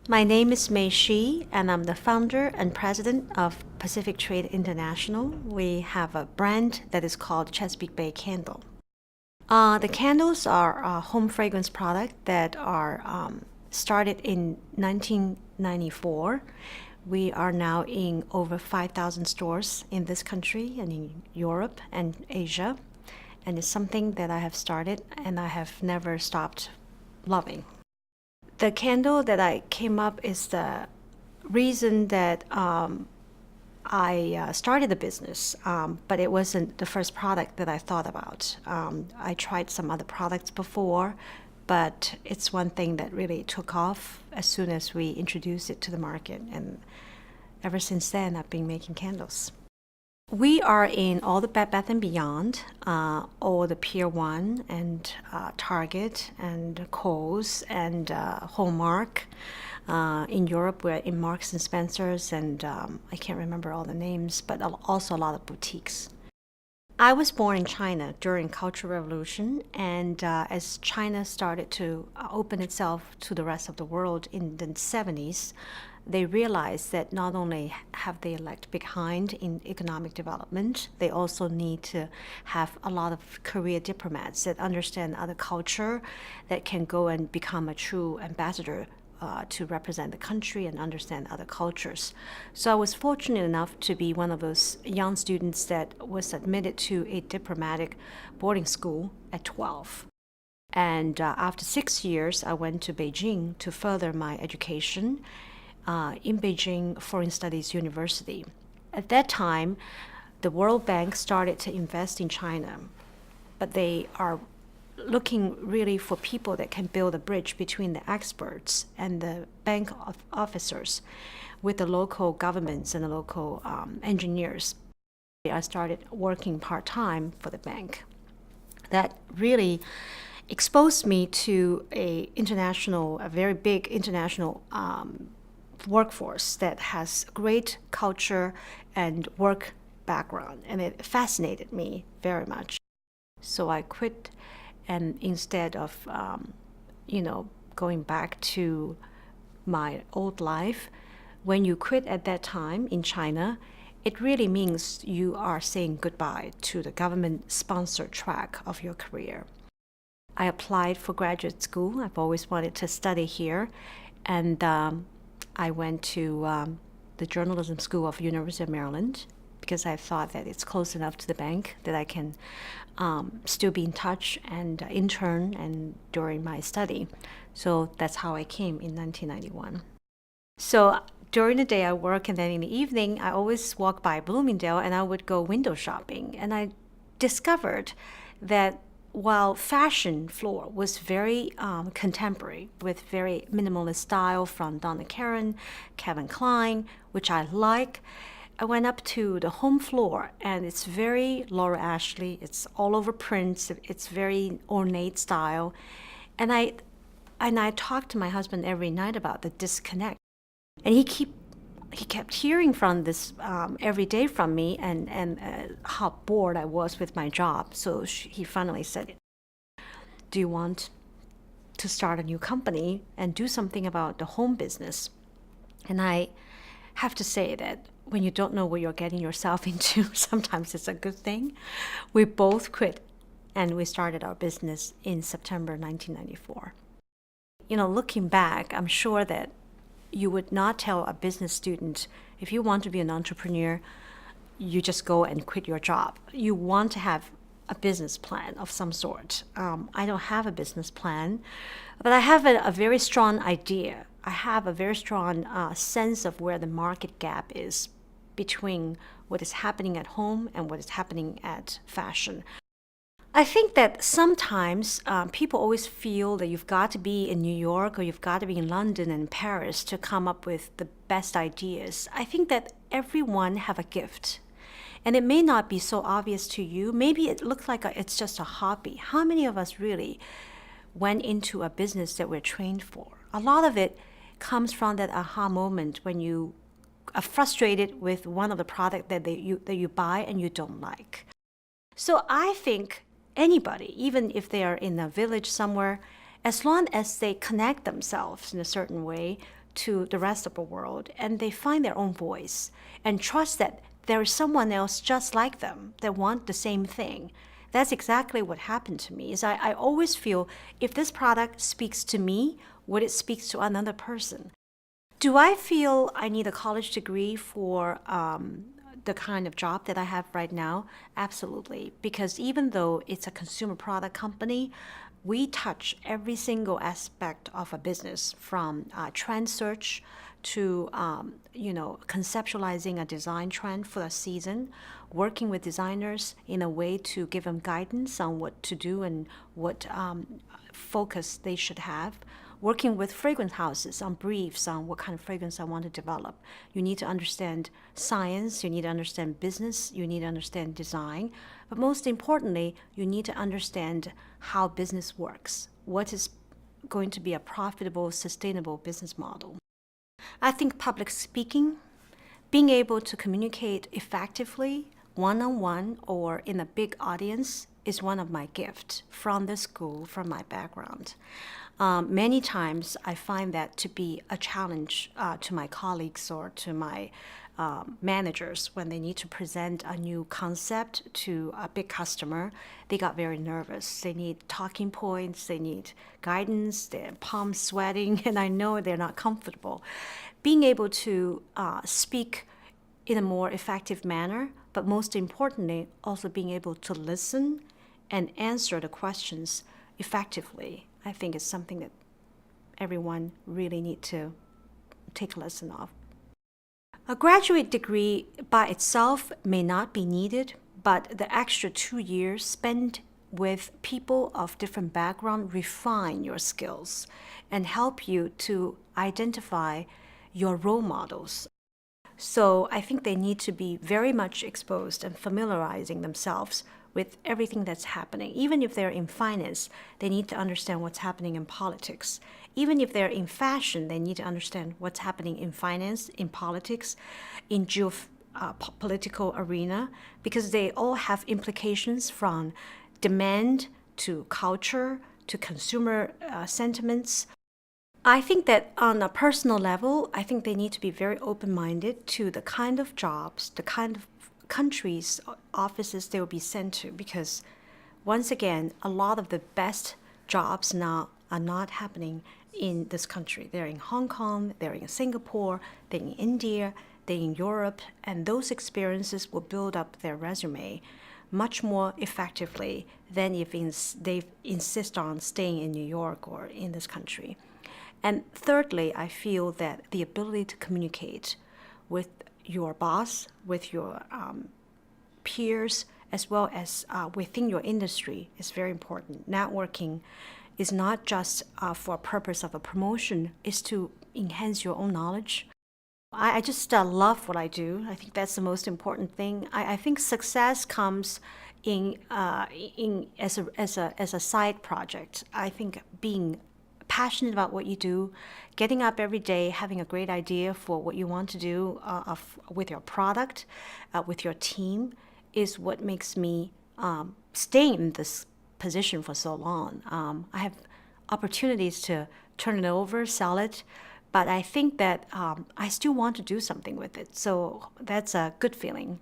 My name is Mei Shi, and I'm the founder and president of Pacific Trade International. We have a brand that is called Chesapeake Bay Candle. The candles are a home fragrance product that are started in 1994. We are now in over 5,000 stores in this country and in Europe and Asia. And it's something that I have started and I have never stopped loving. The candle that I came up is the reason that I started the business, but it wasn't the first product that I thought about. I tried some other products before, but it's one thing that really took off as soon as we introduced it to the market. And ever since then, I've been making candles. We are in all the Bed Bath & Beyond, all the Pier 1 and Target and Kohl's and Hallmark. In Europe, we're in Marks and Spencer's and I can't remember all the names, but also a lot of boutiques. I was born in China during Cultural Revolution, and as China started to open itself to the rest of the world in the 70s, they realized that not only have they lagged behind in economic development, they also need to have a lot of career diplomats that understand other culture, that can go and become a true ambassador to represent the country and understand other cultures. So I was fortunate enough to be one of those young students that was admitted to a diplomatic boarding school at 12. And after 6 years, I went to Beijing to further my education in Beijing Foreign Studies University. At that time, the World Bank started to invest in China, but they are looking really for people that can build a bridge between the experts and the bank officers with the local governments and the local engineers. I started working part-time for the bank. That really exposed me to a very big international workforce that has great culture and work background, and it fascinated me very much. So I quit, and instead of going back to my old life, when you quit at that time in China, it really means you are saying goodbye to the government-sponsored track of your career. I applied for graduate school. I've always wanted to study here, and I went to the journalism school of University of Maryland because I thought that it's close enough to the bank that I can still be in touch and intern and during my study. So that's how I came in 1991. So during the day I work, and then in the evening I always walk by Bloomingdale and I would go window shopping. And I discovered that while fashion floor was very contemporary with very minimalist style from Donna Karan, Calvin Klein, which I like, I went up to the home floor and it's very Laura Ashley. It's all over prints. It's very ornate style. And I talked to my husband every night about the disconnect. And he kept hearing from this every day from me, and how bored I was with my job. So he finally said, "Do you want to start a new company and do something about the home business?" And I have to say that when you don't know what you're getting yourself into, sometimes it's a good thing. We both quit and we started our business in September 1994. Looking back, I'm sure that you would not tell a business student, if you want to be an entrepreneur, you just go and quit your job. You want to have a business plan of some sort. I don't have a business plan, but I have a very strong idea. I have a very strong sense of where the market gap is between what is happening at home and what is happening at fashion. I think that sometimes people always feel that you've got to be in New York or you've got to be in London and Paris to come up with the best ideas. I think that everyone have a gift. And it may not be so obvious to you. Maybe it looks like it's just a hobby. How many of us really went into a business that we're trained for? A lot of it comes from that aha moment when you are frustrated with one of the product that you buy and you don't like. So I think anybody, even if they are in a village somewhere, as long as they connect themselves in a certain way to the rest of the world, and they find their own voice and trust that there is someone else just like them that want the same thing. That's exactly what happened to me. Is I always feel if this product speaks to me, would it speak to another person? Do I feel I need a college degree for the kind of job that I have right now? Absolutely. Because even though it's a consumer product company, we touch every single aspect of a business from trend search to conceptualizing a design trend for a season, working with designers in a way to give them guidance on what to do and what focus they should have, working with fragrance houses on briefs on what kind of fragrance I want to develop. You need to understand science, you need to understand business, you need to understand design, but most importantly, you need to understand how business works. What is going to be a profitable, sustainable business model? I think public speaking, being able to communicate effectively, one-on-one or in a big audience, is one of my gifts from the school, from my background. Many times I find that to be a challenge to my colleagues or to my managers when they need to present a new concept to a big customer. They got very nervous. They need talking points, they need guidance, their palms sweating, and I know they're not comfortable. Being able to speak in a more effective manner, but most importantly, also being able to listen and answer the questions effectively, I think is something that everyone really need to take a lesson of. A graduate degree by itself may not be needed, but the extra 2 years spent with people of different background refine your skills and help you to identify your role models. So I think they need to be very much exposed and familiarizing themselves with everything that's happening. Even if they're in finance, they need to understand what's happening in politics. Even if they're in fashion, they need to understand what's happening in finance, in politics, in geopolitical arena, because they all have implications from demand to culture to consumer sentiments. I think that on a personal level, I think they need to be very open-minded to the kind of jobs, the kind of countries, offices they will be sent to, because once again, a lot of the best jobs now are not happening in this country. They're in Hong Kong, they're in Singapore, they're in India, they're in Europe, and those experiences will build up their resume much more effectively than if they insist on staying in New York or in this country. And thirdly, I feel that the ability to communicate with your boss, with your peers, as well as within your industry is very important. Networking is not just for a purpose of a promotion, it's to enhance your own knowledge. I just love what I do. I think that's the most important thing. I think success comes in as a side project. I think being passionate about what you do, getting up every day, having a great idea for what you want to do with your product, with your team, is what makes me stay in this position for so long. I have opportunities to turn it over, sell it, but I think that I still want to do something with it. So that's a good feeling.